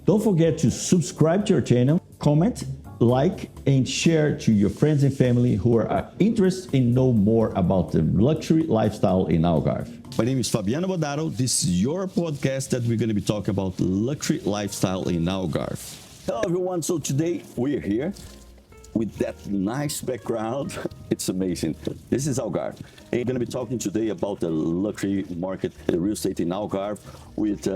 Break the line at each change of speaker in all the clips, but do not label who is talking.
Don't forget to subscribe to our channel, comment, like, and share to your friends and family who are interested in know more about the luxury lifestyle in Algarve. My name is Fabiano Badaro. This is your podcast that we're going to be talking about luxury lifestyle in Algarve. Hello everyone. So today we're here with that nice background. It's amazing. This is Algarve. And we're going to be talking today about the luxury market, the real estate in Algarve with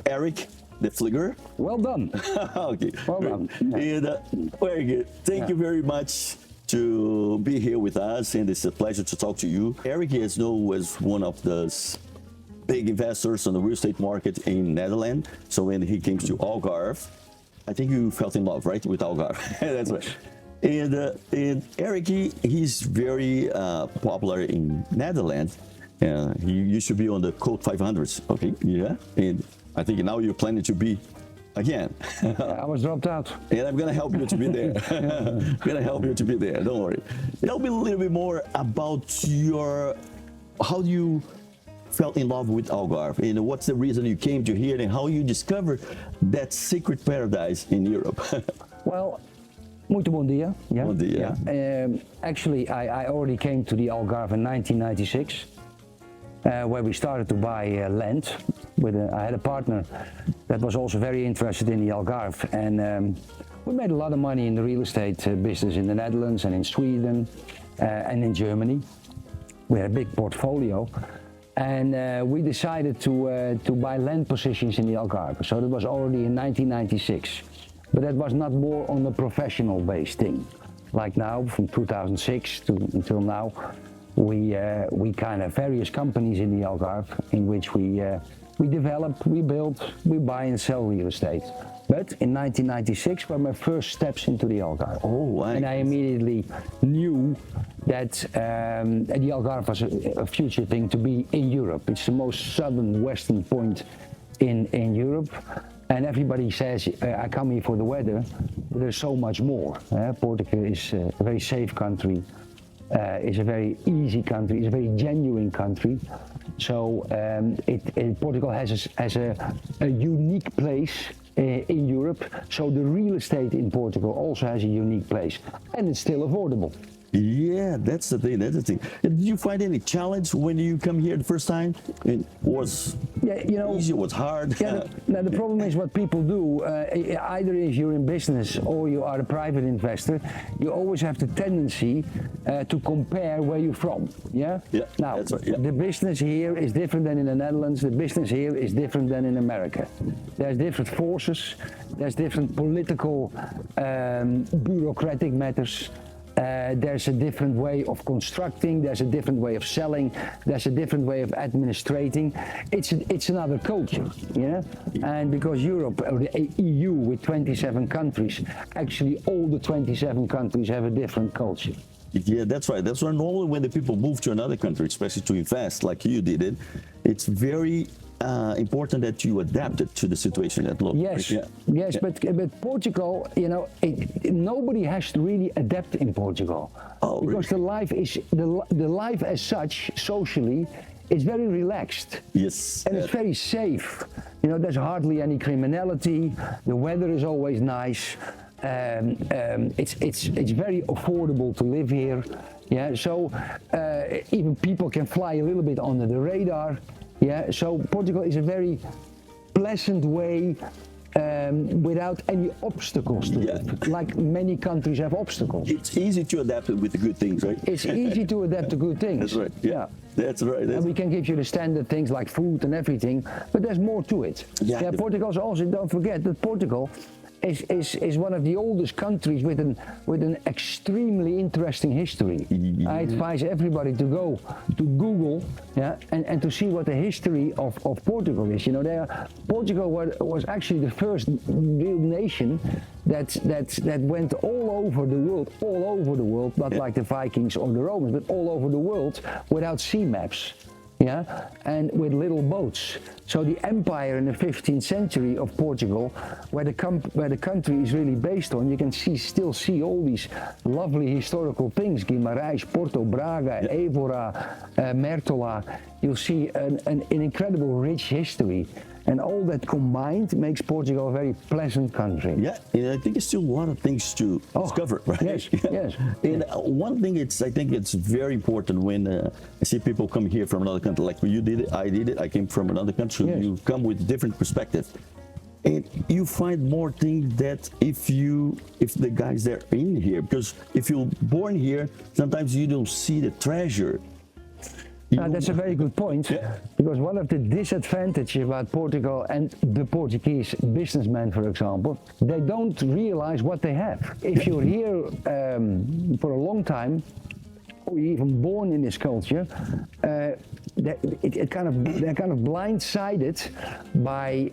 Erik de Vlieger.
Well done.
Okay.
Well done. Yeah.
And very good. Thank you very much to be here with us, and it's a pleasure to talk to you. Erik is known as one of the big investors on the real estate market in Netherlands. So when he came to Algarve, I think you fell in love, right, with Algarve. That's right. And Erik, he's very popular in Netherlands. He used to be on the Code 500s. Okay, yeah. And I think now you're planning to be again.
I was dropped out.
And I'm going to help you to be there. I'm going to help you to be there. Don't worry. Tell me a little bit more about how you fell in love with Algarve, and what's the reason you came to here, and how you discovered that secret paradise in Europe.
Well, muito bom dia. Yeah.
Bom dia.
Yeah. Actually, I already came to the Algarve in 1996, where we started to buy land. I had a partner that was also very interested in the Algarve, and we made a lot of money in the real estate business in the Netherlands and in Sweden and in Germany. We had a big portfolio, and we decided to buy land positions in the Algarve. So that was already in 1996, but that was not more on a professional based thing. Like now, from 2006 until now, we kind of various companies in the Algarve in which we develop, we build, we buy and sell real estate. But in 1996 were my first steps into the Algarve.
Oh,
and I immediately knew that the Algarve was a future thing to be in Europe. It's the most southern western point in Europe. And everybody says, I come here for the weather, but there's so much more. Portugal is a very safe country. It's a very easy country, it's a very genuine country. So Portugal has a unique place in Europe. So the real estate in Portugal also has a unique place, and it's still affordable.
Yeah, that's the thing. Did you find any challenge when you come here the first time? It was easy, it was hard.
Yeah, now the problem is what people do, either if you're in business or you are a private investor, you always have the tendency to compare where you're from. Yeah?
Yeah,
now,
that's right, yeah.
The business here is different than in the Netherlands, the business here is different than in America. There's different forces, there's different political, bureaucratic matters. There's a different way of constructing, there's a different way of selling, there's a different way of administrating. It's another culture, yeah? And because Europe, or the EU with 27 countries, actually all the 27 countries have a different culture.
Yeah, that's right. That's why normally when the people move to another country, especially to invest like you did it, it's very important that you adapted to the situation at local.
Yes,
yeah.
yes,
Yeah.
But Portugal, nobody has to really adapt in Portugal.
Oh,
because
really?
the life as such, socially, is very relaxed.
Yes.
And it's very safe. There's hardly any criminality. The weather is always nice. It's very affordable to live here. Yeah, so even people can fly a little bit under the radar. Yeah, so Portugal is a very pleasant way without any obstacles to it. Like many countries have obstacles.
It's easy to adapt with the good things, right?
It's easy to adapt to good things.
That's right. Yeah. That's right.
And we can give you the standard things like food and everything, but there's more to it.
Yeah.
Portugal's also, don't forget that Portugal is one of the oldest countries with an extremely interesting history. I advise everybody to go to Google, and to see what the history of Portugal is. You know, Portugal was actually the first real nation that went all over the world, not like the Vikings or the Romans, but all over the world without sea maps. Yeah, and with little boats. So the empire in the 15th century of Portugal, where the country is really based on, you can still see all these lovely historical things: Guimarães, Porto, Braga, Évora, Mertola. You'll see an incredible rich history. And all that combined makes Portugal a very pleasant country.
Yeah, and I think it's still a lot of things to discover, right?
Yes, yes.
And one thing I think it's very important when I see people come here from another country, like you did it, I did it, I came from another country, you come with different perspective. And you find more things that if the guys that are in here, because if you're born here, sometimes you don't see the treasure.
That's a very good point, because one of the disadvantages about Portugal and the Portuguese businessmen, for example, they don't realize what they have. If you're here for a long time, or you're even born in this culture, they're kind of blindsided by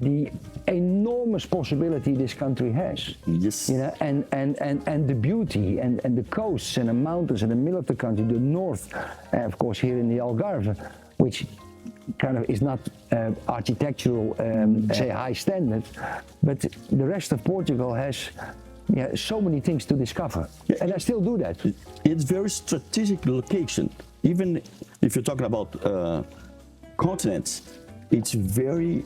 the enormous possibility this country has.
Yes.
You know, and the beauty and the coasts and the mountains and the middle of the country, the north, of course here in the Algarve, which kind of is not architectural, say high standard, but the rest of Portugal has so many things to discover, and I still do that.
It's very strategic location. Even if you're talking about continents, it's very,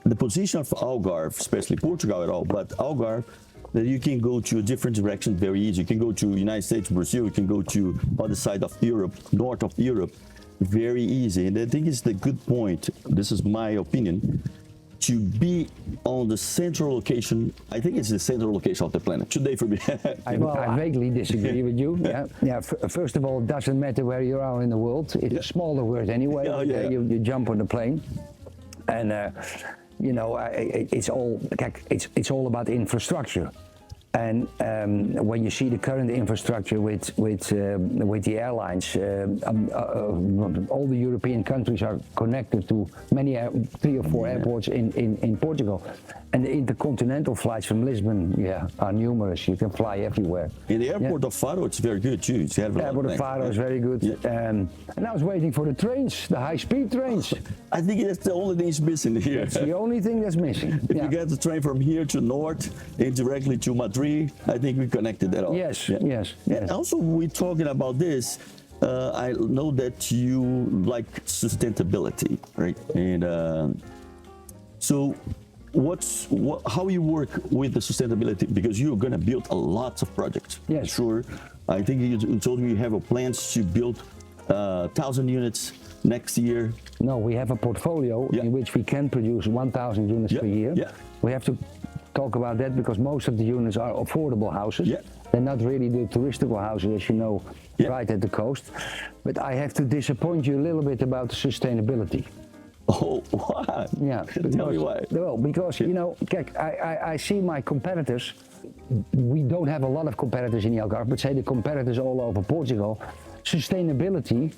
the position of Algarve, especially Portugal at all, but Algarve, that you can go to a different direction very easy. You can go to United States, Brazil, you can go to other side of Europe, north of Europe, very easy. And I think it's the good point, this is my opinion, to be on the central location. I think it's the central location of the planet today for me.
I vaguely disagree with you. First of all, it doesn't matter where you are in the world. It's a smaller word anyway. You jump on the plane, and you know, it's all about infrastructure. And when you see the current infrastructure with the airlines, all the European countries are connected to many 3 or 4 airports in Portugal, and the intercontinental flights from Lisbon, are numerous. You can fly everywhere.
In the airport of Faro, it's very good too. The
airport of Faro is very good. And I was waiting for the trains, the high-speed trains.
I think that's the only thing that's missing here.
It's the only thing that's missing.
If you get the train from here to north and directly to Madrid, I think we connected that all.
Yes.
And also, we're talking about this. I know that you like sustainability, right? And so, how you work with the sustainability? Because you're going to build a lot of projects.
Yes.
Sure. I think you told me you have a plans to build 1,000 units next year.
No, we have a portfolio in which we can produce 1,000 units per year. We have to talk about that because most of the units are affordable houses. They're not really the touristical houses, as you know, right at the coast. But I have to disappoint you a little bit about the sustainability.
Oh, why? Tell me why.
Well, because, you know, I see my competitors. We don't have a lot of competitors in the Algarve, but say the competitors all over Portugal. Sustainability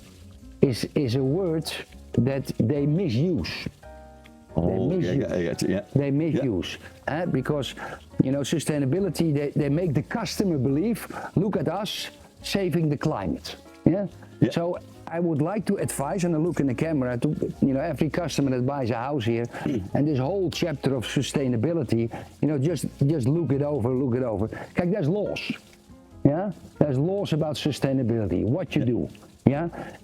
is a word that they misuse. They misuse. Because, you know, sustainability, they make the customer believe, look at us saving the climate. So I would like to advise, and I look in the camera to, you know, every customer that buys a house here, and this whole chapter of sustainability, you know, just look it over. Kijk, there's laws. There's laws about sustainability, what you do.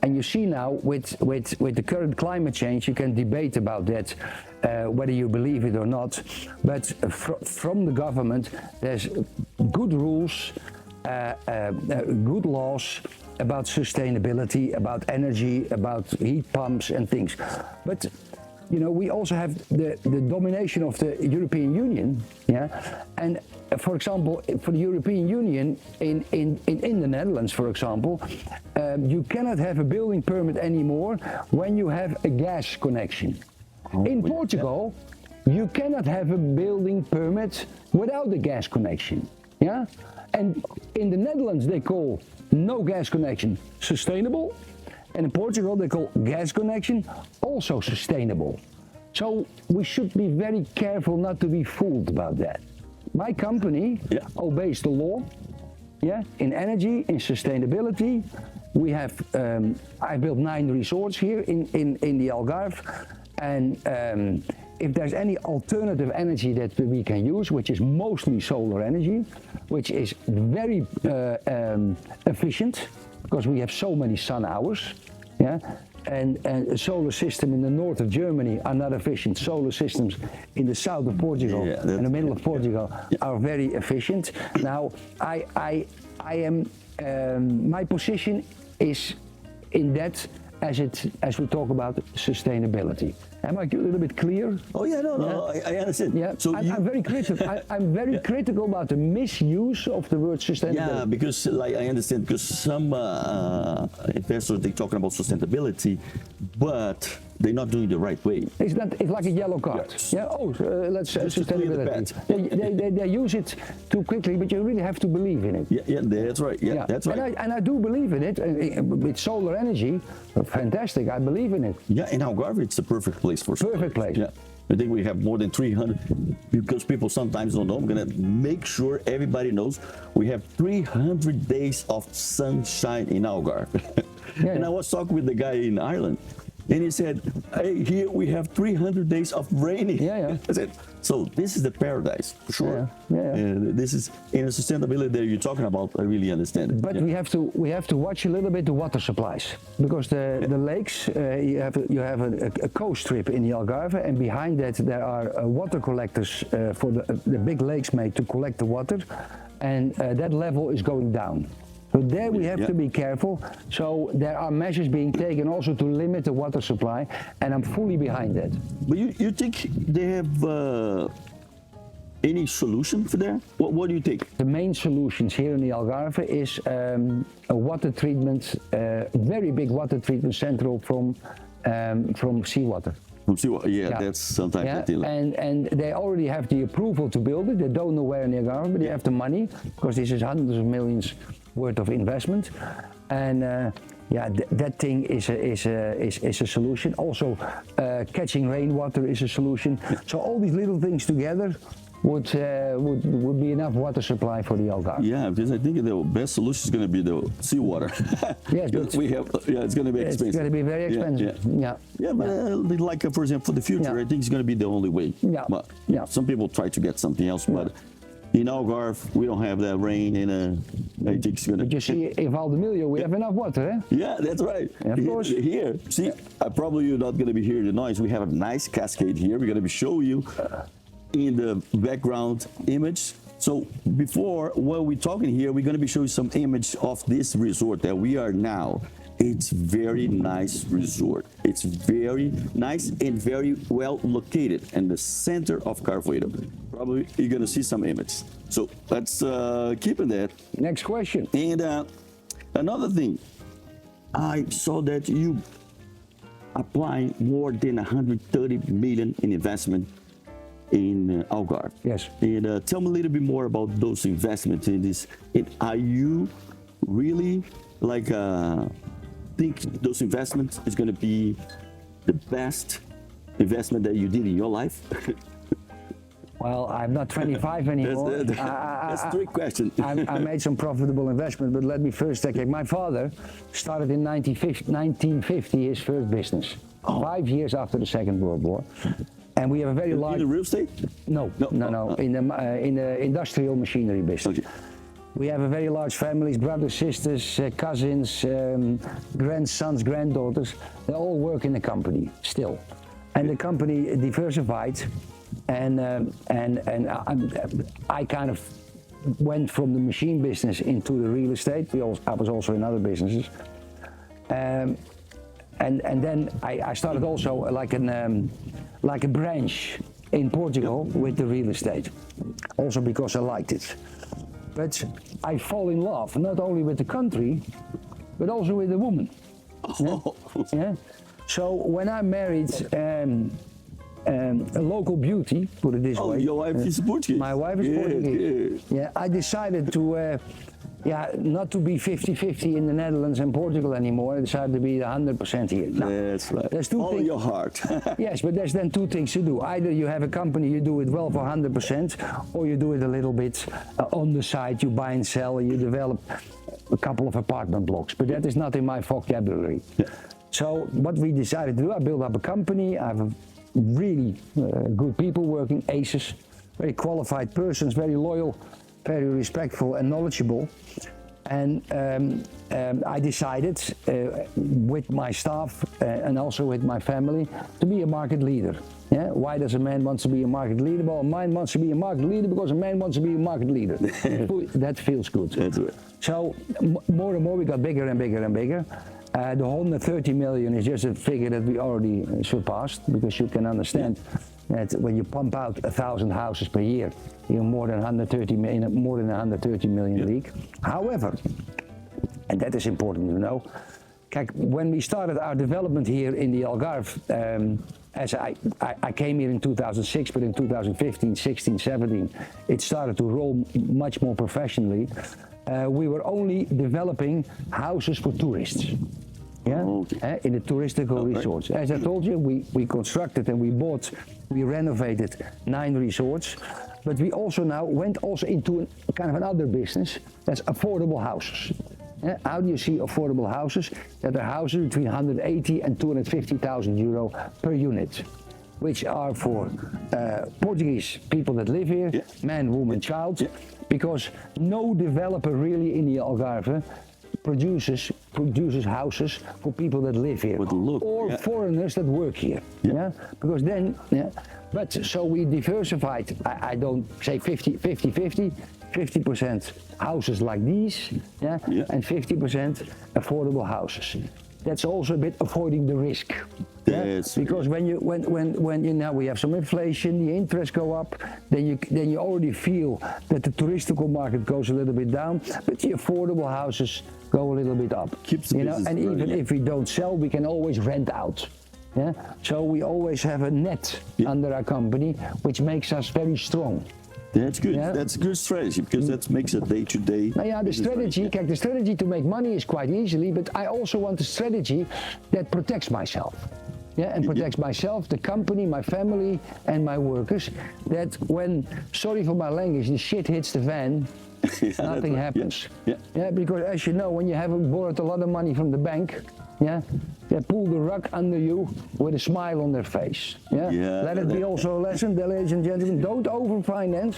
And you see now with the current climate change, you can debate about that, whether you believe it or not. But from the government, there's good rules, good laws about sustainability, about energy, about heat pumps and things. But you know, we also have the domination of the European Union, and for example, for the European Union in the Netherlands, for example, you cannot have a building permit anymore when you have a gas connection. In Portugal, you cannot have a building permit without a gas connection. Yeah, and in the Netherlands they call no gas connection sustainable, and in Portugal they call gas connection also sustainable. So we should be very careful not to be fooled about that. My company obeys the law, in energy, in sustainability. We have, I built 9 resorts here in the Algarve, and if there's any alternative energy that we can use, which is mostly solar energy, which is very efficient, because we have so many sun hours, and a solar system in the north of Germany are not efficient. Solar systems in the south of Portugal and the middle of Portugal are very efficient. Now, I am, my position is in that as we talk about sustainability. Am I a little bit clear?
Oh yeah, no, I understand.
Yeah, so I'm very critical. I'm very critical about the misuse of the word sustainability.
Yeah, because like I understand, because some investors they're talking about sustainability, but they're not doing the right way.
It's not. It's like a yellow card.
Yes.
Yeah. Oh, let's sustainability. They use it too quickly, but you really have to believe in it.
Yeah, that's right. Yeah, that's right.
And I do believe in it. With solar energy, fantastic. I believe in it.
Yeah, in Algarve, it's a perfect place for solar.
Perfect place.
Yeah. I think we have more than 300, because people sometimes don't know. I'm gonna make sure everybody knows we have 300 days of sunshine in Algarve. And I was talking with the guy in Ireland, and he said, hey, here we have 300 days of raining.
Yeah.
I said, so this is the paradise, for sure.
Yeah.
This is in the sustainability that you're talking about. I really understand it.
But we have to watch a little bit the water supplies, because the lakes, you have a coast strip in the Algarve, and behind that there are water collectors for the big lakes made to collect the water, and that level is going down. So there we have to be careful. So there are measures being taken also to limit the water supply, and I'm fully behind that.
But you think they have any solution for that? What do you think?
The main solutions here in the Algarve is a water treatment, very big water treatment central from seawater.
From seawater, that's sometimes
and they already have the approval to build it. They don't know where in the Algarve, but they have the money, because this is hundreds of millions worth of investment, and that thing is a solution. Also, catching rainwater is a solution. So all these little things together would be enough water supply for the Algarve.
Yeah, because I think the best solution is going to be the seawater.
Yes, but
it's going to be expensive.
It's going to be very expensive.
Yeah, but like for example, for the future, I think it's going to be the only way. But some people try to get something else, but in Algarve, we don't have that rain, and I think it's going to...
But you see, in Valdemilio, we have enough water, eh?
Yeah, that's right.
Yeah, of course.
Here, see, probably you're not going to be hearing the noise. We have a nice cascade here. We're going to be showing you in the background image. So before, while we're talking here, we're going to be showing some image of this resort that we are now. It's very nice resort. It's very nice and very well located in the center of Carvoeiro. Probably you're going to see some images. So let's keep in that.
Next question.
And another thing, I saw that you applying more than 130 million in investment in Algarve.
Yes.
And tell me a little bit more about those investments in this. And are you really like think those investments is going to be the best investment that you did in your life?
Well, I'm not 25 anymore.
That's a trick question.
I made some profitable investment, but let me first take it. My father started in 1950 his first business, 5 years after the Second World War. And we have a very large...
In the real estate?
No. In the industrial machinery business. Okay. We have a very large families, brothers, sisters, cousins, grandsons, granddaughters. They all work in the company still. And the company diversified, and I kind of went from the machine business into the real estate. I was also in other businesses. And then I started also like a branch in Portugal with the real estate, also because I liked it. But I fall in love not only with the country, but also with the woman. Yeah? So when I married a local beauty, put it this
Oh,
way.
your wife is Portuguese.
My wife is Portuguese.
Good.
Yeah, I decided to, not to be 50-50 in the Netherlands and Portugal anymore. I decided to be 100% here. Now,
That's right.
there's two
Follow
things.
your heart.
Yes, but there's then two things to do. Either you have a company, you do it well for 100%, or you do it a little bit on the side, you buy and sell, you develop a couple of apartment blocks. But that is not in my vocabulary.
Yeah.
So what we decided to do, I built up a company. I have a really good people working, aces, very qualified persons, very loyal, very respectful and knowledgeable. And I decided with my staff and also with my family to be a market leader. Yeah? Why does a man want to be a market leader? Well, a man wants to be a market leader because a man wants to be a market leader. That feels good.
That's right.
So more and more we got bigger and bigger and bigger. The 130 million is just a figure that we already surpassed, because you can understand that when you pump out 1,000 houses per year, you're more than 130 million league. However, and that is important to know, when we started our development here in the Algarve, as I came here in 2006, but in 2015, 16, 17, it started to roll much more professionally. We were only developing houses for tourists. Yeah,
Okay.
in the touristical resorts. As I told you, we constructed and we renovated 9 resorts, but we also now went into kind of another business, that's affordable houses. Yeah, how do you see affordable houses? That are houses between 180 and 250,000 euro per unit, which are for Portuguese people that live here, man, woman, child, because no developer really in the Algarve produces houses for people that live here or foreigners that work here. Yeah, because then, but so we diversified. I don't say 50-50. 50% houses like these, and 50% affordable houses. That's also a bit avoiding the risk. Because when you now we have some inflation, the interests go up, then you already feel that the touristical market goes a little bit down, but the affordable houses go a little bit up. And even if we don't sell, we can always rent out. Yeah, so we always have a net under our company, which makes us very strong.
That's good. Yeah. That's a good strategy, because that makes a day-to-day.
The strategy to make money is quite easily, but I also want a strategy that protects myself. Yeah, and protects myself, the company, my family, and my workers. That when, sorry for my language, the shit hits the fan, nothing happens. Yeah, because as you know, when you haven't borrowed a lot of money from the bank, they pull the rug under you with a smile on their face. Let it be also a lesson, ladies and gentlemen, don't overfinance.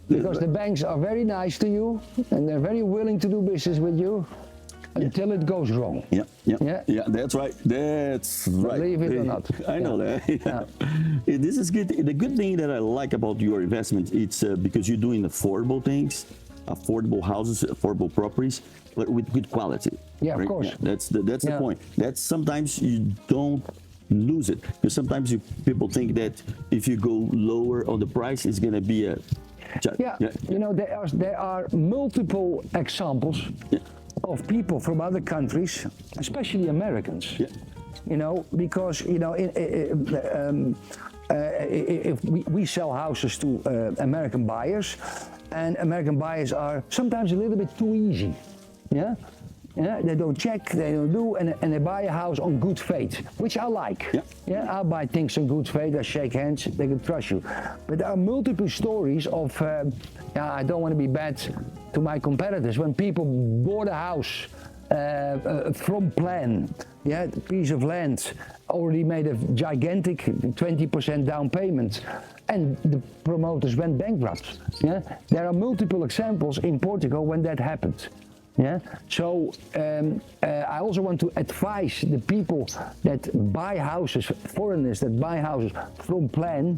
Because the banks are very nice to you and they're very willing to do business with you until it goes wrong.
That's right. That's right.
Believe it or not.
I know that. This is good. The good thing that I like about your investment, it's because you're doing affordable things, affordable houses, affordable properties, but with good quality.
Yeah, of course.
That's the point. That's sometimes you don't lose it, because sometimes people think that if you go lower on the price, it's going to be a.
You know, there are multiple examples of people from other countries, especially Americans. You know, because you know, if we sell houses to American buyers, and American buyers are sometimes a little bit too easy. They don't check, they don't do, and they buy a house on good faith, which I like. I'll buy things on good faith, I shake hands, they can trust you. But there are multiple stories of, I don't want to be bad to my competitors, when people bought a house from plan, piece of land, already made a gigantic 20% down payment, and the promoters went bankrupt. There are multiple examples in Portugal when that happened. So I also want to advise the people that buy houses, foreigners that buy houses from plan,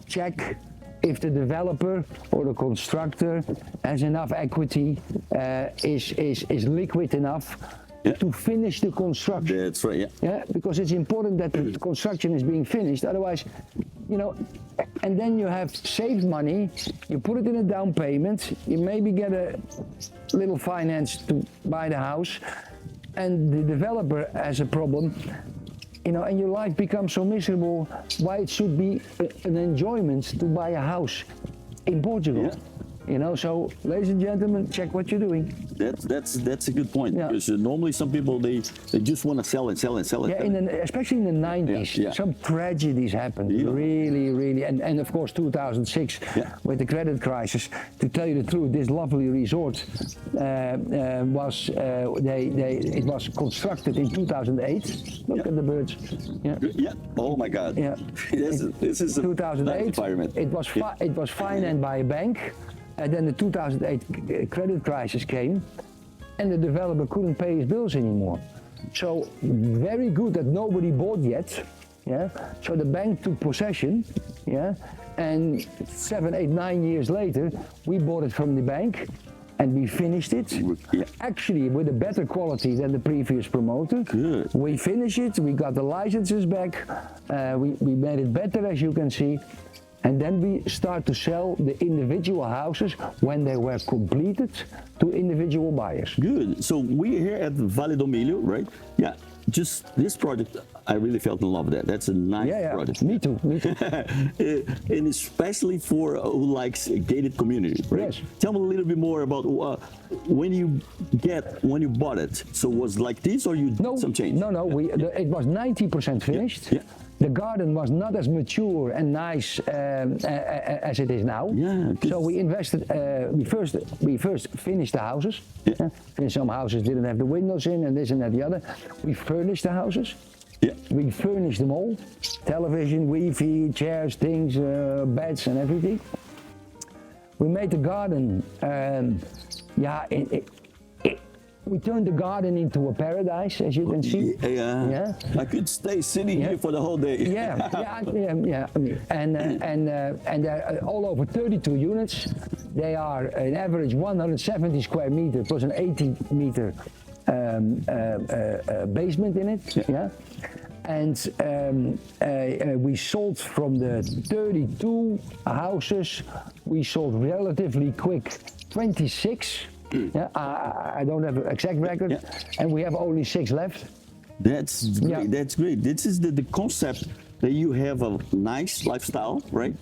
check if the developer or the constructor has enough equity, is liquid enough to finish the construction.
That's right.
Because it's important that the construction is being finished, otherwise, you know, and then you have saved money, you put it in a down payment, you maybe get a little finance to buy the house, and the developer has a problem. you know, and your life becomes so miserable, why it should be an enjoyment to buy a house in Portugal.
Yeah.
You know, so ladies and gentlemen, check what you're doing.
That's a good point,
Yeah.
because normally some people they just want to sell and sell and sell it.
Yeah, especially in the 90s,
Yeah.
some tragedies happened.
Yeah.
Really, and of course 2006
Yeah.
with the credit crisis. To tell you the truth, this lovely resort was it was constructed in 2008. Look at the birds. Yeah.
Yeah. Oh my God.
Yeah.
This is a
2008.
nice environment.
It was financed by a bank, and then the 2008 credit crisis came, and the developer couldn't pay his bills anymore. So very good that nobody bought yet. Yeah. So the bank took possession. Yeah. And 7, 8, 9 years later, we bought it from the bank. And we finished it,
Yeah.
actually with a better quality than the previous promoter.
Good.
We finished it, we got the licenses back, we made it better, as you can see. And then we start to sell the individual houses when they were completed to individual buyers.
Good. So we're here at Vale do Milho, right? Yeah. Just this project, I really felt in love with that. That's a nice project.
Me too.
And especially for who likes a gated community, right?
Yes.
Tell me a little bit more about when you bought it. So was like this, or you did some change?
No. It was 90% finished.
Yeah.
The garden was not as mature and nice as it is now.
Yeah, good.
So we invested. We first finished the houses.
Yeah.
And some houses didn't have the windows in, and this and that, the other. We furnished the houses.
Yeah.
We furnished them all: television, Wi-Fi, chairs, things, beds, and everything. We made the garden. We turned the garden into a paradise, as you can see.
Yeah. I could stay sitting here for the whole day.
Yeah. And they're all over 32 units. They are an average 170 square meter plus an 80-meter basement in it. Yeah. And we sold from the 32 houses, we sold relatively quick 26. Yeah, I don't have an exact record, and we have only 6 left.
That's great.
Yeah.
That's great. This is the concept that you have a nice lifestyle, right?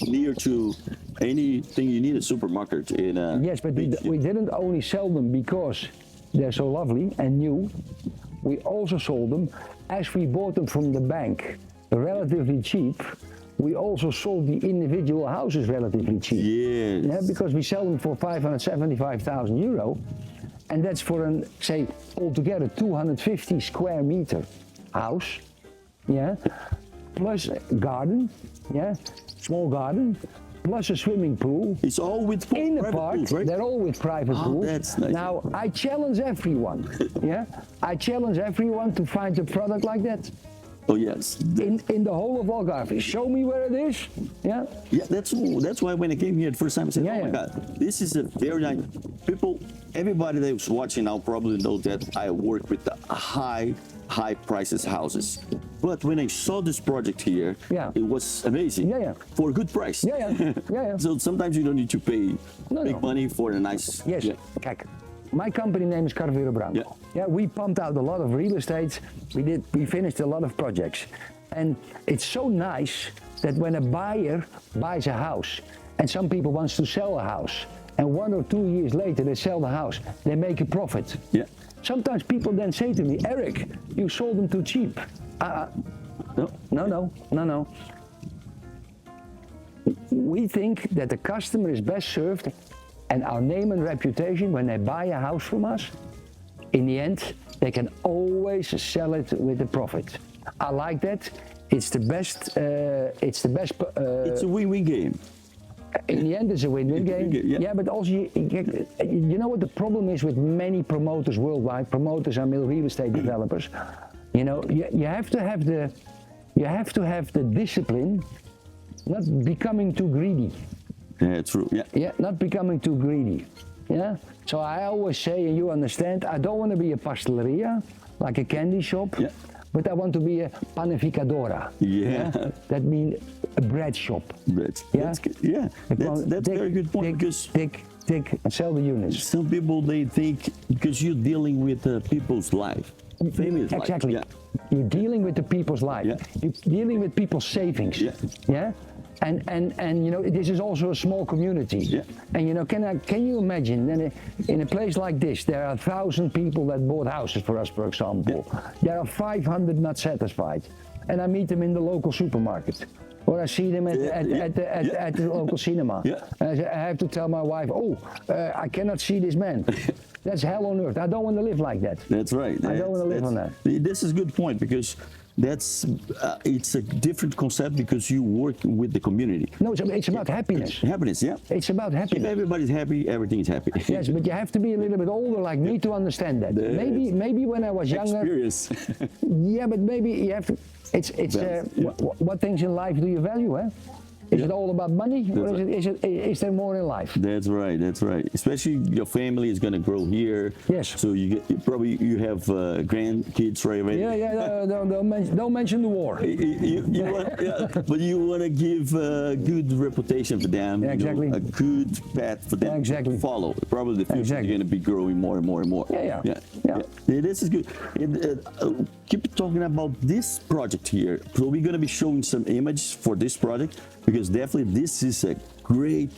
Near to anything you need a supermarket in a
Yes, but
beach.
we didn't only sell them because they're so lovely and new. We also sold them as we bought them from the bank relatively cheap. We also sold the individual houses relatively cheap.
Yes.
Yeah, because we sell them for 575,000 euro, and that's for say altogether 250 square meter house. Yeah, plus garden. Yeah, small garden. Plus a swimming pool.
It's all with
In the
private
park,
pools, right?
they're all with private pools.
That's nice.
Now, I challenge everyone. Yeah, I challenge everyone to find a product like that.
Oh yes.
In the whole of Algarve. Show me where it is. Yeah.
Yeah, that's why when I came here the first time I said,
Yeah,
oh my
yeah.
God, this is a very nice. Everybody that's watching now probably knows that I work with the high prices houses. But when I saw this project here,
Yeah.
it was amazing.
Yeah.
For a good price.
Yeah.
So sometimes you don't need to pay big money for a nice.
Yes.
Yeah.
Kijk, my company name is Carvero Branco.
Yeah.
We pumped out a lot of real estate. We finished a lot of projects. And it's so nice that when a buyer buys a house and some people wants to sell a house and 1 or 2 years later they sell the house, they make a profit.
Yeah.
Sometimes people then say to me, Erik, you sold them too cheap. No. We think that the customer is best served, and our name and reputation when they buy a house from us, in the end, they can always sell it with a profit. I like that. It's the best. It's
It's a win-win game.
in the end, it's a win-win game.
Yeah.
But also, you know what the problem is with many promoters worldwide? Promoters are real estate developers. You know, you have to have the discipline, not becoming too greedy.
Yeah, true. Yeah.
Yeah, not becoming too greedy. Yeah. So I always say, and you understand, I don't want to be a pasteleria, like a candy shop.
Yeah.
But I want to be a panificadora.
Yeah.
That means a bread shop.
That's good. Yeah. That's a very good point, because
Take and sell the units.
some people they think because you're dealing with people's life, family's life.
Exactly.
Yeah.
You're dealing with the people's life.
Yeah.
You're dealing with people's savings.
Yeah.
Yeah. And you know, this is also a small community.
Yeah.
And you know, can you imagine then in a place like this, there are 1,000 people that bought houses for us, for example.
Yeah.
There are 500 not satisfied, and I meet them in the local supermarket. Or I see them at the local cinema.
Yeah.
And I have to tell my wife, I cannot see this man. That's hell on earth. I don't want to live like that.
That's right.
I don't want to live on that.
This is a good point because it's a different concept because you work with the community.
No, it's about happiness.
Happiness, yeah.
It's about
If
happiness.
everybody's happy, everything's happy.
Yes, but you have to be a little bit older like me to understand that. Maybe when I was younger.
Experience.
Yeah, but maybe you have to. What things in life do you value? Is it all about money, or is there more in life?
That's right. That's right. Especially your family is going to grow here.
Yes.
So you have grandkids right away.
Yeah. Don't mention the war.
But you want to give a good reputation for them.
Yeah, exactly.
A good path for them to follow. Probably the future is going to be growing more and more and more.
Yeah.
This is good. Keep talking about this project here. So we're going to be showing some images for this project because definitely this is a great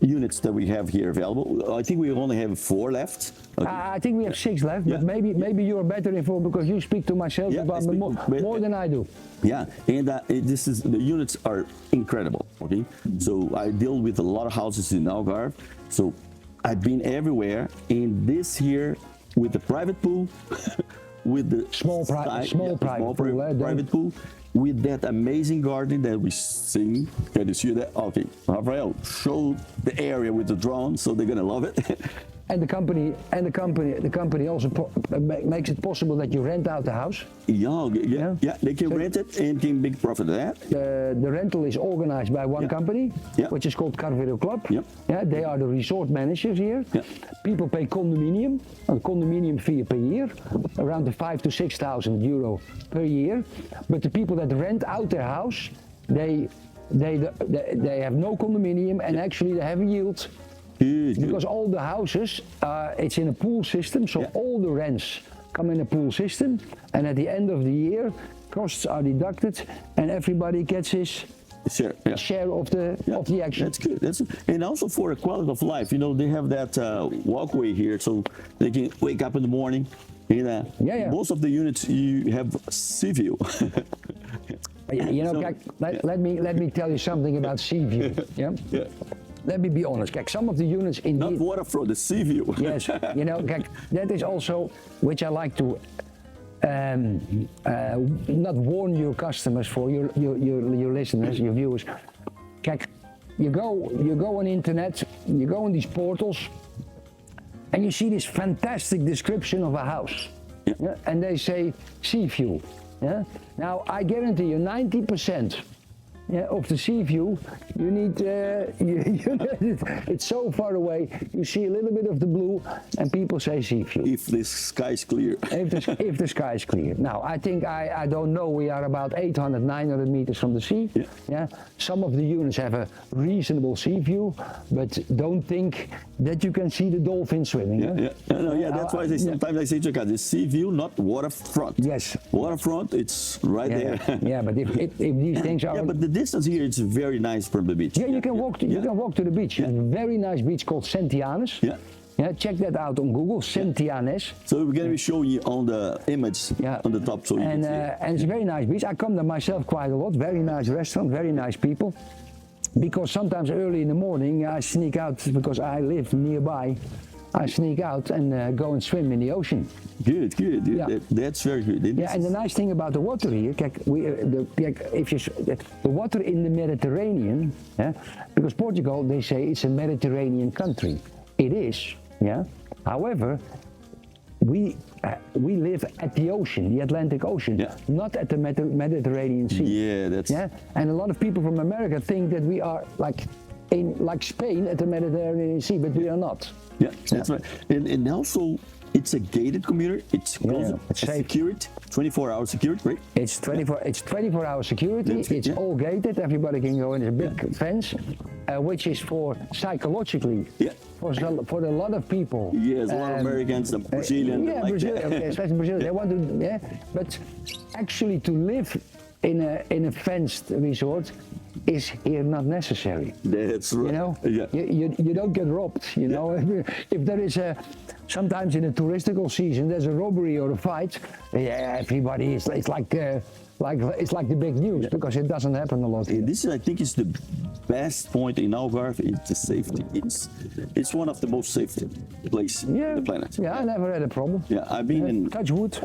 units that we have here available. I think we only have 4 left. Okay.
I think we have 6 left, but maybe you're better informed because you speak to myself about more than I do.
Yeah, and the units are incredible. Okay, so I deal with a lot of houses in Algarve, so I've been everywhere. And this here with the private pool, with the
small private
pool. With that amazing garden that we see. Can you see that? Okay, Rafael, show the area with the drone, so they're gonna love it.
And the company also makes it possible that you rent out the house.
Yeah, they can rent it and can make profit of that.
The rental is organized by one company, which is called Carvero Club. Yeah, they are the resort managers here. People pay condominium, a condominium fee per year, around the 5,000 to 6,000 euro per year. But the people that rent out their house, they have no condominium and actually they have a yield. Because all the houses, it's in a pool system, so all the rents come in a pool system, and at the end of the year, costs are deducted, and everybody gets his share of the action.
That's good. And also for a quality of life, they have that walkway here, so they can wake up in the morning. Most of the units you have sea view.
Let me tell you something about sea view. Let me be honest, some of the units in
not waterfront, the sea view.
Yes, that is also which I like to not warn your customers for your listeners, your viewers. You go on internet, you go on these portals, and you see this fantastic description of a house, and they say sea view. Now I guarantee you 90%. Of the sea view, you need, it's so far away, you see a little bit of the blue, and people say sea view.
If the sky is clear.
If the sky is clear. Now, I think, I don't know, we are about 800, 900 meters from the sea. Some of the units have a reasonable sea view, but don't think that you can see the dolphins swimming.
That's why sometimes I say to guys, the sea view, not waterfront.
Yes.
Waterfront, it's right there.
But if these things are...
but the distance here is very nice from the beach.
You can walk to the beach. A very nice beach called Sentianes. Check that out on Google, Sentianes.
So we're going to be showing you on the image on the top, so you can see it.
And it's a very nice beach. I come there myself quite a lot. Very nice restaurant, very nice people. Because sometimes early in the morning I sneak out because I live nearby. I sneak out and go and swim in the ocean.
Good. That's very good.
And the nice thing about the water here, the water in the Mediterranean, because Portugal, they say it's a Mediterranean country. It is, However, we live at the ocean, the Atlantic Ocean, not at the Mediterranean Sea.
And
a lot of people from America think that we are like in like Spain at the Mediterranean Sea, but we are not.
Yeah, that's right. And also, it's a gated community. It's closed.
It's safe.
Security, 24-hour security, right?
It's 24-hour security.
That's it,
It's
yeah.
all gated. Everybody can go in. There's a big fence, which is for psychologically.
Yeah.
For a lot of people.
Yes, a lot of Americans, some Brazilians.
Yeah,
like
Brazil,
that.
especially Brazil. They want to, yeah. But actually, to live in a fenced resort is here not necessary.
That's right.
You know,
Yeah.
you don't get robbed. You know, if there is sometimes in a touristical season there's a robbery or a fight, yeah, everybody is it's like the big news because it doesn't happen a lot here.
This is, I think, is the best point in Algarve. It's the safety. It's one of the most safe places on the planet.
Yeah, I never had a problem.
Yeah, I've been in.
Touch wood.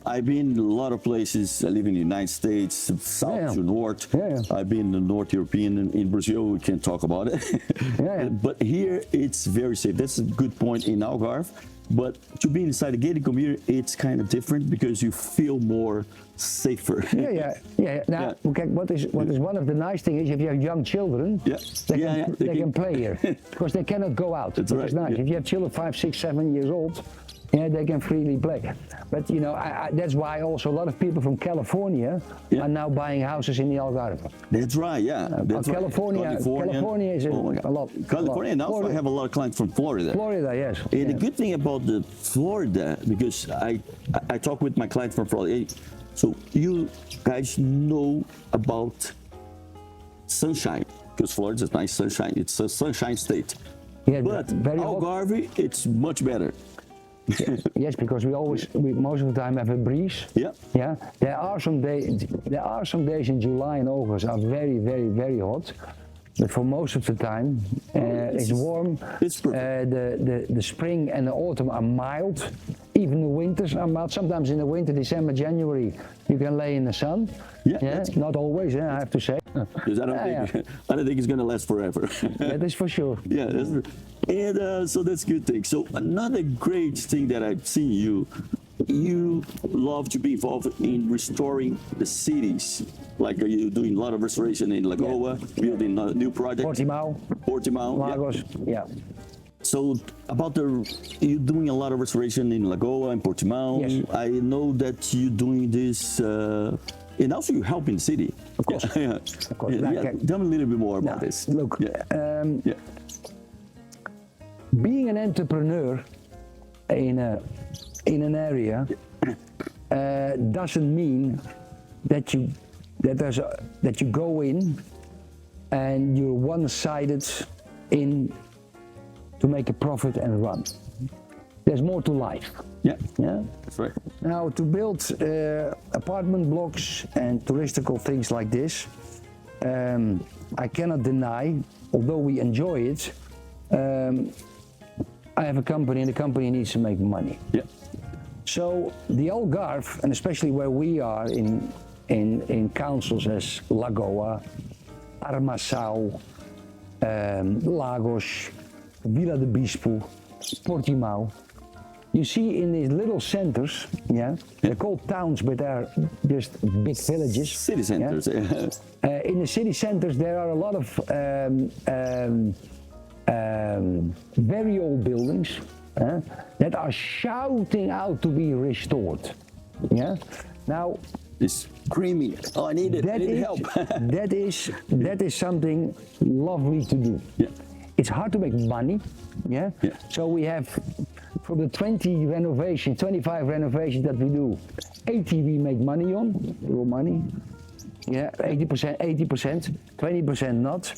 I've been in a lot of places. I live in the United States, south to north.
Yeah.
I've been in North European. In Brazil, we can't talk about it.
Yeah.
But here, it's very safe. That's a good point in Algarve. But to be inside a gated community, it's kind of different because you feel more safer.
Yeah. Now, okay, what is one of the nice things is if you have young children, they can play here because they cannot go out.
That's
It's
right,
nice.
yeah.
If you have children 5, 6, 7 years old, yeah, they can freely play. But you know, that's why also a lot of people from California are now buying houses in the Algarve.
That's right, yeah. That's right.
California is
Oh my God.
a lot.
California, and also
Florida.
I have a lot of clients from Florida.
Florida, yes.
And the good thing about the Florida, because I talk with my clients from Florida, so you guys know about sunshine, because Florida is nice sunshine. It's a sunshine state.
Yeah,
But
very hot.
Algarve, it's much better.
Yes, because we most of the time have a breeze.
Yeah.
Yeah. There are some days in July and August are very, very, very hot. But for most of the time, it's warm.
It's perfect.
The spring and the autumn are mild. Even the winters are mild. Sometimes in the winter, December, January, you can lay in the sun.
Yeah.
Not always, I have to say.
Because I don't think it's going to last forever.
That is for sure.
Yeah, and so that's a good thing. So another great thing that I've seen you love to be involved in restoring the cities. Like you doing a lot of restoration in Lagoa, building a new project. Portimao,
Lagos, yeah.
So about you doing a lot of restoration in Lagoa and Portimao.
Yes.
I know that you're doing this, and also you help in the city.
Of course.
Yeah.
Of course.
Tell me a little bit more about this.
Look, being an entrepreneur in an area doesn't mean that you go in and you're one-sided in to make a profit and run. There's more to life.
Yeah,
Yeah.
that's right.
Now, to build apartment blocks and touristical things like this, I cannot deny, although we enjoy it, I have a company and the company needs to make money.
Yeah.
So the Algarve, and especially where we are in councils as Lagoa, Armação, Lagos, Vila de Bispo, Portimao, you see in these little centers, they're called towns, but they're just big villages.
City centers. Yeah.
In the city centers, there are a lot of very old buildings that are shouting out to be restored. Yeah. Now,
It's screaming. Oh, I need it. I need help.
that is something lovely to do.
Yeah.
It's hard to make money. Yeah. So we have, from the 25 renovations that we do, 80 we make money on, real money. Yeah, 80%, 20% not.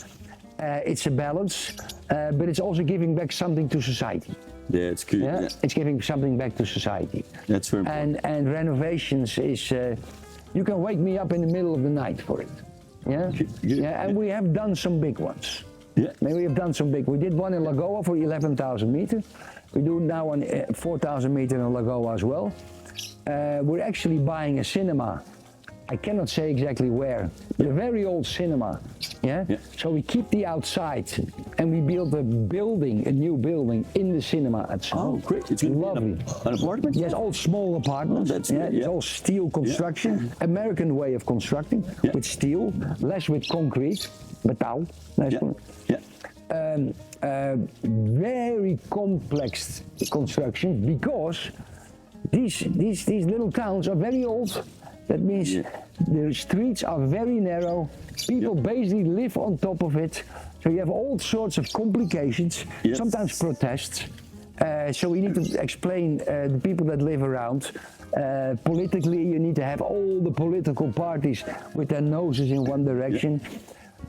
It's a balance, but it's also giving back something to society.
Yeah, it's good.
Yeah? It's giving something back to society.
That's very important.
And renovations is, you can wake me up in the middle of the night for it. Yeah. Yeah. And we have done some big ones.
Yeah.
Maybe we have done some big. We did one in Lagoa for 11,000 meters. We do now on 4,000 meters in Lagoa as well. We're actually buying a cinema. I cannot say exactly where. A very old cinema. Yeah. So we keep the outside and we build a building, a new building in the cinema itself.
Oh, great! It's going to
lovely.
be an apartment.
Yes, all small apartments.
Oh, that's good,
It's all steel construction. American way of constructing with steel, less with concrete, metal.
Yeah.
very complex construction because these little towns are very old. That means the streets are very narrow. People basically live on top of it. So you have all sorts of complications, sometimes protests. So we need to explain the people that live around. Politically, you need to have all the political parties with their noses in one direction.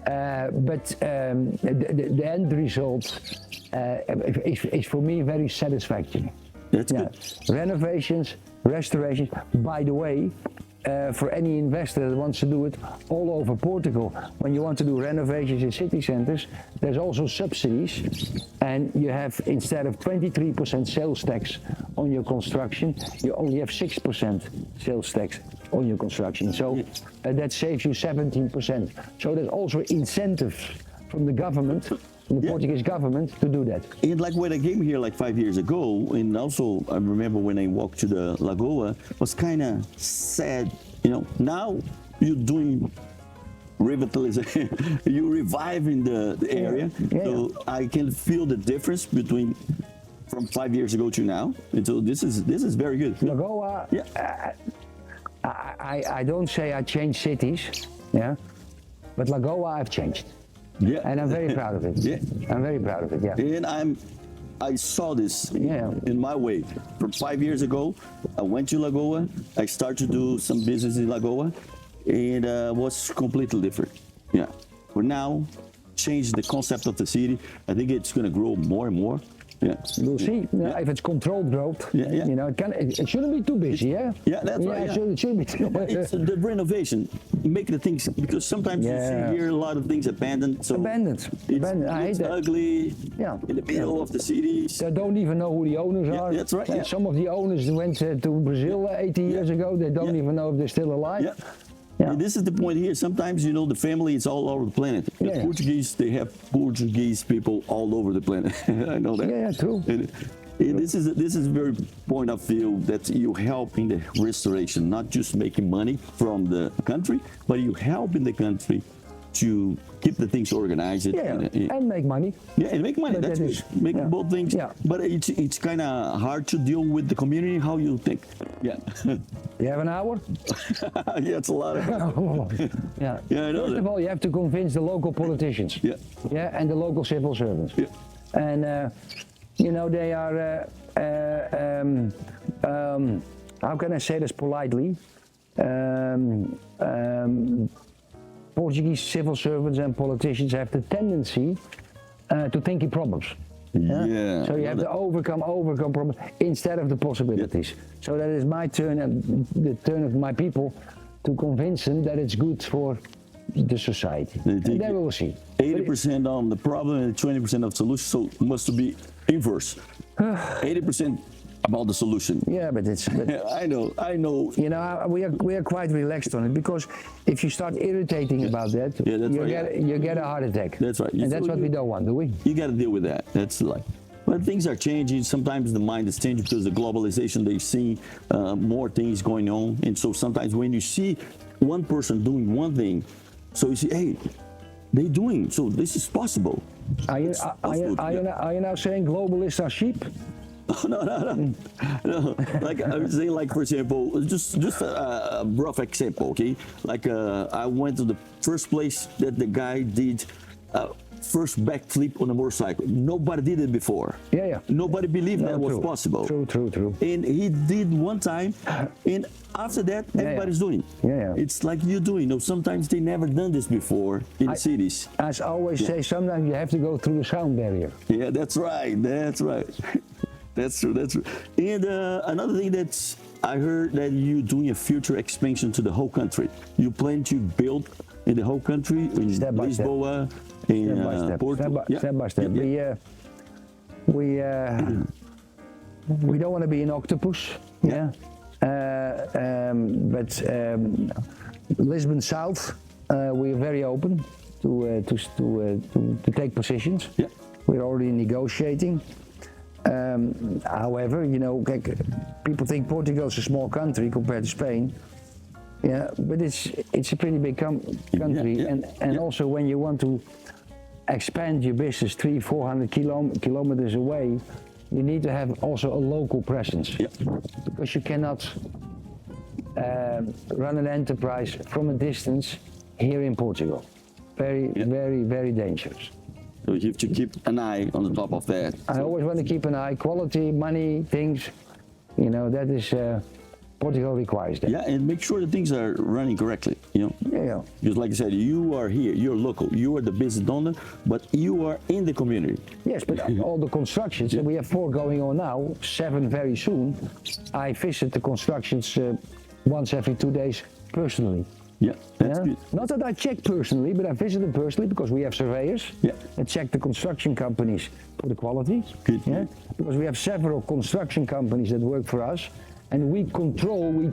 But the end result is for me very satisfactory.
That's good.
Renovations, restorations. By the way, for any investor that wants to do it all over Portugal, when you want to do renovations in city centers, there's also subsidies, and you have, instead of 23% sales tax on your construction, you only have 6% sales tax on your construction. So that saves you 17%. So there's also incentives from the government, from the Portuguese government, to do that.
And like when I came here like 5 years ago, and also I remember when I walked to the Lagoa, it was kind of sad, you know. Now you're doing revitalization, you're reviving the area. So I can feel the difference between from 5 years ago to now. And so this is very good.
Lagoa, I don't say I changed cities, but Lagoa I've changed. And I'm very proud of it. I'm very proud of it.
And I saw this in my way. From 5 years ago, I went to Lagoa. I started to do some business in Lagoa, and was completely different. But now, change the concept of the city. I think it's going to grow more and more.
We'll see. If it's controlled growth, you know, it shouldn't be too busy,
that's right.
It shouldn't be too busy.
It's the renovation, make the things, because sometimes you see here a lot of things abandoned. So
abandoned. I hate that.
Ugly. In the middle of the cities.
They don't even know who the owners are.
That's right.
Some of the owners went to Brazil 80 years ago. They don't even know if they're still alive.
And this is the point here. Sometimes, you know, the family is all over the planet. The Portuguese, they have Portuguese people all over the planet. I know that.
True.
And this is very point of view that you help in the restoration, not just making money from the country, but you help in the country to keep the things organized.
And make money.
And make money. That's good. Making both things. But it's kind of hard to deal with the community. How you think?
You have an hour?
It's a lot of. I know.
First of all, you have to convince the local politicians. And the local civil servants. And you know, they are. How can I say this politely? Portuguese civil servants and politicians have the tendency to think in problems. So you have to overcome problems instead of the possibilities. So that is my turn and the turn of my people to convince them that it's good for the society. And then we will see.
80% on the problem and 20% of solution, so it must be inverse. 80% about the solution.
But it's.
I know.
You know, we are quite relaxed on it, because if you start irritating about that, you get a heart attack.
That's right.
And that's what we don't want, do we?
You got to deal with that. That's like. But things are changing. Sometimes the mind is changing because the globalization, they see more things going on. And so sometimes when you see one person doing one thing, so you see, hey, they're doing, so this is possible.
Are you now saying globalists are sheep?
No. Like I was saying, like for example, just a rough example, okay? Like I went to the first place that the guy did first backflip on a motorcycle. Nobody did it before. Nobody believed that was possible.
True.
And he did one time, and after that, everybody's doing. It's like you doing. You know, sometimes they never done this before in the cities.
As I always say, sometimes you have to go through the sound barrier.
That's right. That's true. And another thing that's, I heard that you doing a future expansion to the whole country. You plan to build in the whole country, in Lisboa, in Portugal.
Step by step. We don't want to be an octopus. But Lisbon South, we're very open to take positions. We're already negotiating. However, you know, people think Portugal is a small country compared to Spain. But it's a pretty big country, and also when you want to expand your business 300-400 kilometers away, you need to have also a local presence.
Yeah.
Because you cannot run an enterprise from a distance here in Portugal. Very dangerous.
So you have to keep an eye on the top of that.
I always want to keep an eye, quality, money, things, you know, that is, Portugal requires that.
Yeah, and make sure the things are running correctly, you know.
Yeah.
Because like I said, you are here, you're local, you are the business owner, but you are in the community.
Yes, but all the constructions, and we have 4 going on now, 7 very soon. I visit the constructions once every 2 days personally.
Yeah, that's good.
Not that I check personally, but I visit them personally because we have surveyors that check the construction companies for the quality.
Good.
Yeah? Because we have several construction companies that work for us, and we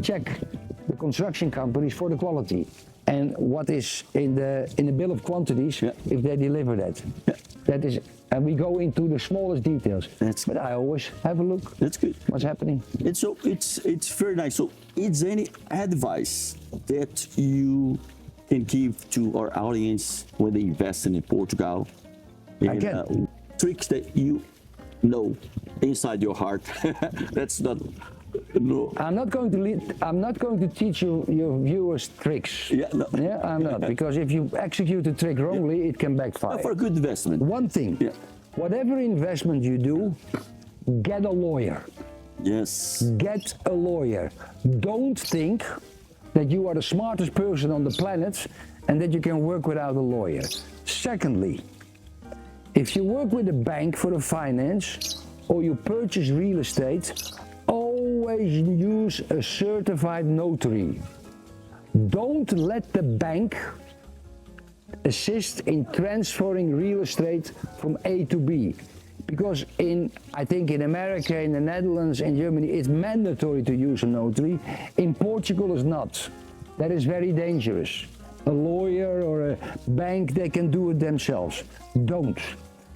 check the construction companies for the quality and what is in the bill of quantities if they deliver that.
Yeah.
That is, and we go into the smallest details. But I always have a look.
That's good.
What's happening?
It's very nice. So, is there any advice that you can give to our audience when they invest in Portugal? And, tricks that you know inside your heart. That's not. No.
I'm not going to teach your viewers tricks.
Yeah, no.
Yeah, I'm not, because if you execute a trick wrongly, it can backfire.
For a good investment.
One thing, whatever investment you do, get a lawyer.
Yes.
Get a lawyer. Don't think that you are the smartest person on the planet and that you can work without a lawyer. Secondly, if you work with a bank for the finance or you purchase real estate, always use a certified notary. Don't let the bank assist in transferring real estate from A to B. Because I think in America, in the Netherlands, in Germany, it's mandatory to use a notary. In Portugal, it's not. That is very dangerous. A lawyer or a bank, they can do it themselves. Don't.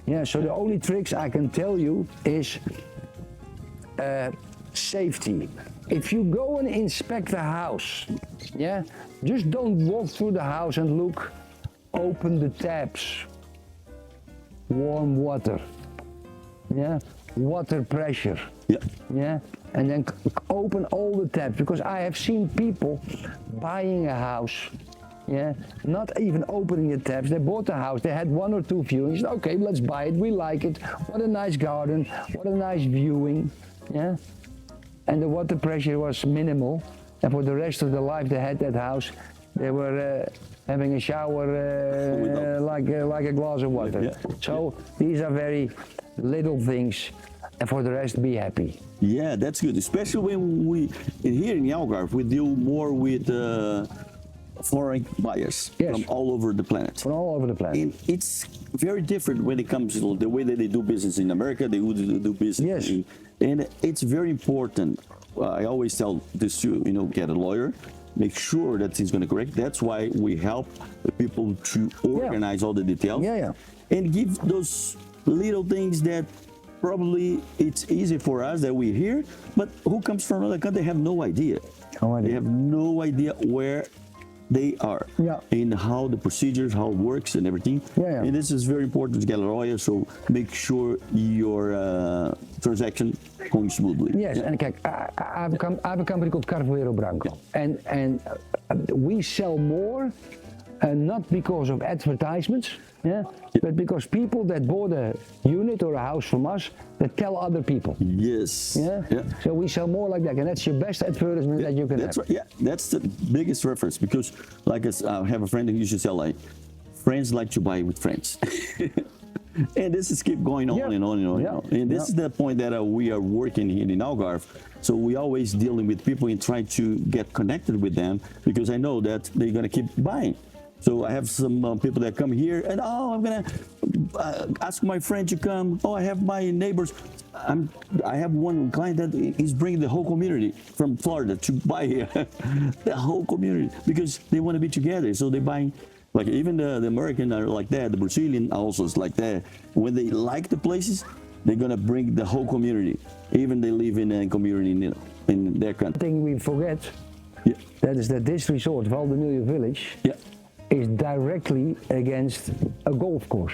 Yeah, so the only tricks I can tell you is safety. If you go and inspect a house, just don't walk through the house and look. Open the taps. Warm water. Water pressure. And then open all the taps, because I have seen people buying a house, not even opening the taps. They bought the house, they had 1 or 2 viewings. Okay, let's buy it, we like it. What a nice garden, what a nice viewing. And the water pressure was minimal, and for the rest of their life they had that house. They were having a shower like a glass of water. So these are very little things, and for the rest, be happy.
Yeah, that's good. Especially when here in Algarve, we deal more with foreign buyers from all over the planet.
From all over the planet.
And it's very different when it comes to the way that they do business in America. They would do business. And it's very important. I always tell this to get a lawyer. Make sure that he's going to correct. That's why we help the people to organize all the details. And give those little things that probably it's easy for us that we hear, but who comes from another country have no idea. They have no idea where they are and how the procedures, how it works and everything. And this is very important to get a lawyer, so make sure your transaction going smoothly.
And kijk, I have a company called Carvoeiro Branco, and we sell more not because of advertisements, but because people that bought a unit or a house from us that tell other people. So we sell more like that, and that's your best advertisement that you can have.
Right. That's the biggest reference, because like I have a friend who used to tell, like, friends like to buy with friends. And this is keep going on and on and on. And this is the point that we are working here in Algarve. So we always dealing with people and trying to get connected with them, because I know that they're going to keep buying. So I have some people that come here and, I'm going to ask my friend to come. I have my neighbors. I have one client that is bringing the whole community from Florida to buy here. The whole community, because they want to be together. So they buy, like even the American are like that. The Brazilian also is like that. When they like the places, they're going to bring the whole community. Even they live in a community in their country.
One thing we forget, that is that this resort, Valdemilio Village, is directly against a golf course.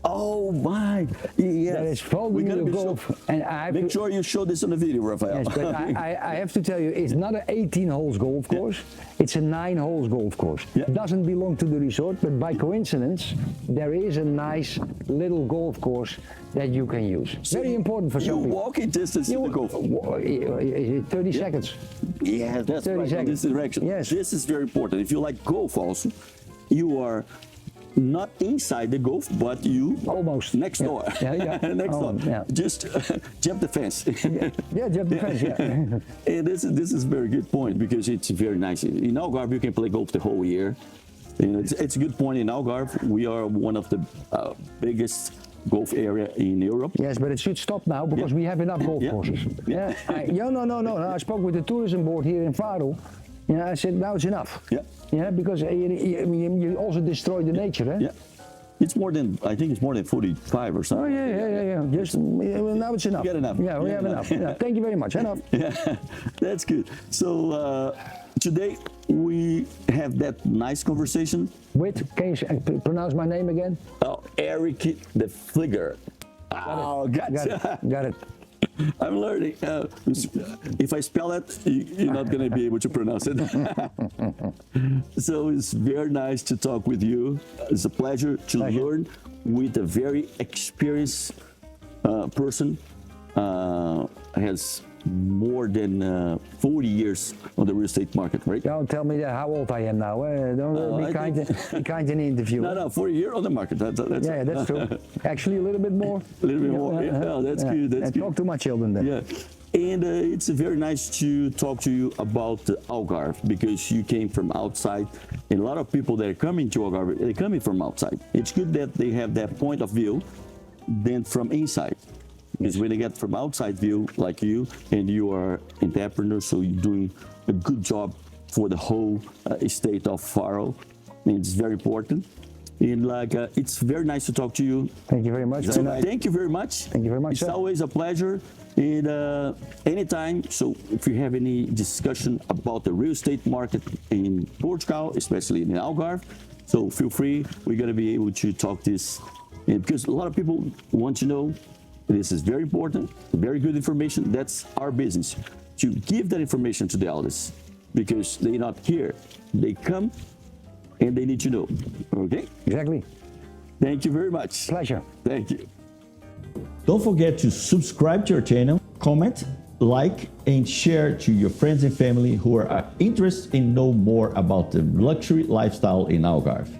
Oh my! Yes.
That is Fabiano Golf. And I have
Make sure you show this on the video, Rafael.
Yes, but I have to tell you, it's not an 18 holes golf course. It's a 9 holes golf course. It doesn't belong to the resort, but by coincidence, there is a nice little golf course that you can use. So very important for some people.
Walking distance to the golf.
30 seconds.
Yeah, that's
30
right.
seconds.
In this direction.
Yes.
This is very important. If you like golf, also, you are not inside the golf, but you
almost
next door.
Yeah.
Next door.
Yeah.
Just jump the fence.
Jump the fence. Yeah.
And this is a very good point because it's very nice. In Algarve, you can play golf the whole year. You know, it's a good point. In Algarve, we are one of the biggest golf area in Europe.
Yes, but it should stop now because we have enough golf courses. No. I spoke with the tourism board here in Faro. I said now it's enough. Yeah, because you also destroy the nature. Eh?
Yeah. It's more than, I think it's more than 45 or something.
Oh, yeah. Just, now it's enough.
You get enough.
Yeah, we have enough. Yeah. Thank you very much. Enough.
Yeah, that's good. So today we have that nice conversation.
Can you pronounce my name again?
Oh, Erik de Vlieger.
Got it.
I'm learning. If I spell it, you're not going to be able to pronounce it. So it's very nice to talk with you. It's a pleasure to learn with a very experienced person. Has more than 40 years on the real estate market, right?
Don't tell me how old I am now. Don't be kind in the interview.
No, 40 years on the market. That's
that's true. Actually, a little bit more.
A little bit more. Yeah, that's good. That's good.
Talk to my children then.
Yeah. And it's very nice to talk to you about the Algarve because you came from outside. And a lot of people that are coming to Algarve, they're coming from outside. It's good that they have that point of view than from inside. Because when they get from outside view like you, and you are an entrepreneur, so you're doing a good job for the whole state of Faro. And it's very important. And it's very nice to talk to you.
Thank you very much.
So thank you very much.
Thank you very much.
It's always a pleasure. And anytime, so if you have any discussion about the real estate market in Portugal, especially in Algarve, so feel free. We're going to be able to talk this. And because a lot of people want to know, this is very important, very good information. That's our business, to give that information to the elders because they're not here. They come and they need to know. Okay?
Exactly.
Thank you very much.
Pleasure.
Thank you. Don't forget to subscribe to our channel, comment, like, and share to your friends and family who are interested in know more about the luxury lifestyle in Algarve.